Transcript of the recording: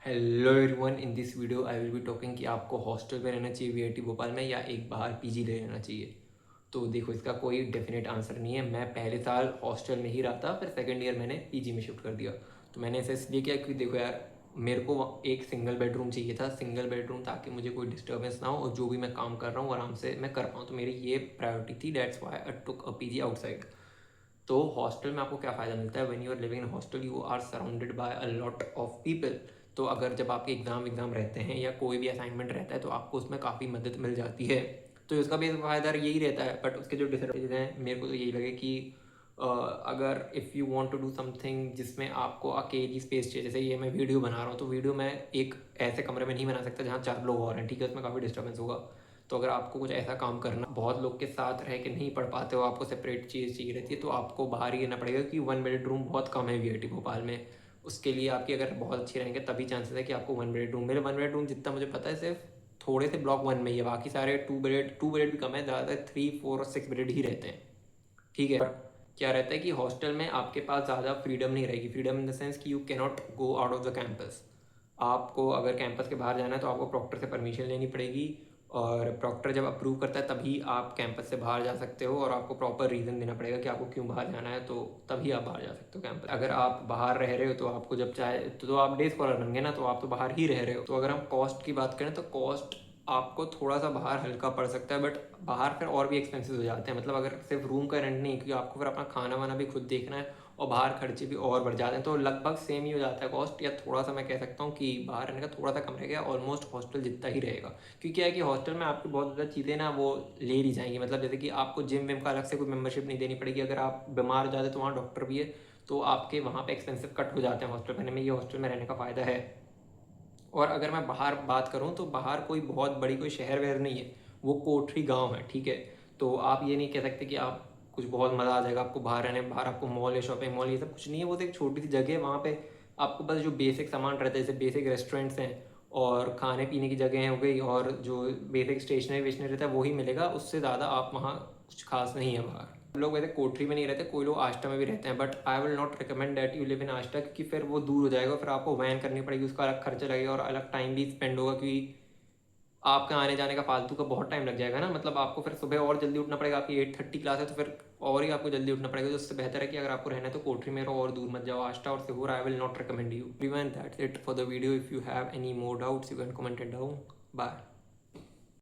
Hello everyone, in this video I will be talking कि आपको hostel में रहना चाहिए वीआईटी भोपाल में या एक बाहर पीजी ले रहना चाहिए। तो देखो, इसका कोई डेफिनेट आंसर नहीं है। मैं पहले साल हॉस्टल में ही रहा था, फिर सेकंड ईयर मैंने पीजी में शिफ्ट कर दिया। तो मैंने ऐसा इसलिए किया क्योंकि देखो यार, मेरे को एक सिंगल बेडरूम चाहिए था, सिंगल बेडरूम, ताकि मुझे कोई डिस्टर्बेंस ना हो और जो भी मैं काम कर रहा हूँ आराम से मैं कर पाऊँ। तो मेरी ये प्रायोरिटी थी, that's why I took a PG outside. तो हॉस्टल में आपको क्या फ़ायदा मिलता है? When you are living in hostel you are surrounded by a lot of people. तो अगर जब आपके एग्ज़ाम रहते हैं या कोई भी असाइनमेंट रहता है तो आपको उसमें काफ़ी मदद मिल जाती है। तो इसका भी फ़ायदा यही रहता है, बट उसके जो डिसएडवांटेज हैं मेरे को तो यही लगे कि अगर if you want to do something जिसमें आपको अकेली स्पेस चाहिए, जैसे ये मैं वीडियो बना रहा हूँ तो वीडियो मैं एक ऐसे कमरे में नहीं बना सकता जहाँ 4 लोग और हैं, ठीक है? उसमें काफ़ी डिस्टर्बेंस होगा। तो अगर आपको कुछ ऐसा काम करना, बहुत लोग के साथ रह के नहीं पढ़ पाते हो, आपको सेपरेट चीज़ चाहिए रहती है, तो आपको बाहर ही रहना पड़ेगा क्योंकि वन बेडरूम बहुत कम है वीआईटी भोपाल में। उसके लिए आपकी अगर बहुत अच्छी रहेंगे तभी चांसेस है कि आपको वन बेडरूम मिले। वन बेडरूम जितना मुझे पता है सिर्फ थोड़े से ब्लॉक वन में ही है, बाकी सारे टू बेड भी कम है, ज़्यादातर 3, 4 और 6 बेड ही रहते हैं, ठीक है? क्या रहता है कि हॉस्टल में आपके पास ज़्यादा फ्रीडम नहीं रहेगी। फ्रीडम इन द सेंस कि you cannot go out of the campus. आपको अगर कैंपस के बाहर जाना है तो आपको प्रॉक्टर से परमिशन लेनी पड़ेगी, और प्रॉक्टर जब अप्रूव करता है तभी आप कैंपस से बाहर जा सकते हो, और आपको प्रॉपर रीज़न देना पड़ेगा कि आपको क्यों बाहर जाना है, तो तभी आप बाहर जा सकते हो कैंपस। अगर आप बाहर रह रहे हो तो आपको जब चाहे तो आप डे स्कॉलर बन गए ना, तो आप तो बाहर ही रह रहे हो। तो अगर हम कॉस्ट की बात करें तो कॉस्ट आपको थोड़ा सा बाहर हल्का पड़ सकता है, बट बाहर फिर और भी एक्सपेंसिव हो जाते हैं। मतलब अगर सिर्फ रूम का रेंट नहीं, क्योंकि आपको फिर अपना खाना वाना भी खुद देखना है और बाहर खर्चे भी और बढ़ जाते हैं, तो लगभग सेम ही हो जाता है कॉस्ट, या थोड़ा सा मैं कह सकता हूँ कि बाहर रहने का थोड़ा सा कम रहेगा, ऑलमोस्ट हॉस्टल जितना ही रहेगा। क्योंकि क्या है कि हॉस्टल में आपकी बहुत ज़्यादा चीज़ें ना वो ले ली जाएंगी। मतलब जैसे कि आपको जिम विम का अलग से कोई मेंबरशिप नहीं देनी पड़ेगी। अगर आप बीमार हो जाते तो वहाँ डॉक्टर भी है, तो आपके वहाँ पे एक्सपेंसिव कट हो जाते हैं हॉस्टल रहने में। ये हॉस्टल में रहने का फ़ायदा है। और अगर मैं बाहर बात करूँ तो बाहर कोई बहुत बड़ी कोई शहर वहर नहीं है, वो कोठरी गांव है, ठीक है? तो आप ये नहीं कह सकते कि आप कुछ बहुत मज़ा आ जाएगा आपको बाहर रहने। बाहर आपको मॉल या शॉपिंग मॉल ये सब कुछ नहीं है, वो तो एक छोटी सी जगह है। वहाँ पे आपको बस जो बेसिक सामान रहता है, जैसे बेसिक रेस्टोरेंट्स हैं और खाने पीने की जगह हो गई, और जो बेसिक स्टेशनरी वेशनरी रहता है वही मिलेगा। उससे ज़्यादा आप वहाँ कुछ खास नहीं है बाहर। लोग वैसे कोठरी में नहीं रहते, कोई लोग आष्टा में भी रहते हैं, but I will not recommend that you live in Ashta, क्योंकि फिर वो दूर हो जाएगा, फिर आपको वैन करनी पड़ेगी, उसका अलग खर्चा लगेगा और अलग टाइम भी स्पेंड होगा, क्योंकि आपका आने जाने का फालतू का बहुत टाइम लग जाएगा ना। मतलब आपको फिर सुबह और जल्दी उठना पड़ेगा, आपकी 8:30 क्लास है तो फिर और ही आपको जल्दी उठना पड़ेगा। तो उससे बेहतर है कि अगर आपको रहना है तो कोठरी में रहो और दूर मत जाओ। आष्टा और Sehore I will not recommend you. Everyone, that's it for the video. If you have any more doubts you can comment it down. Bye.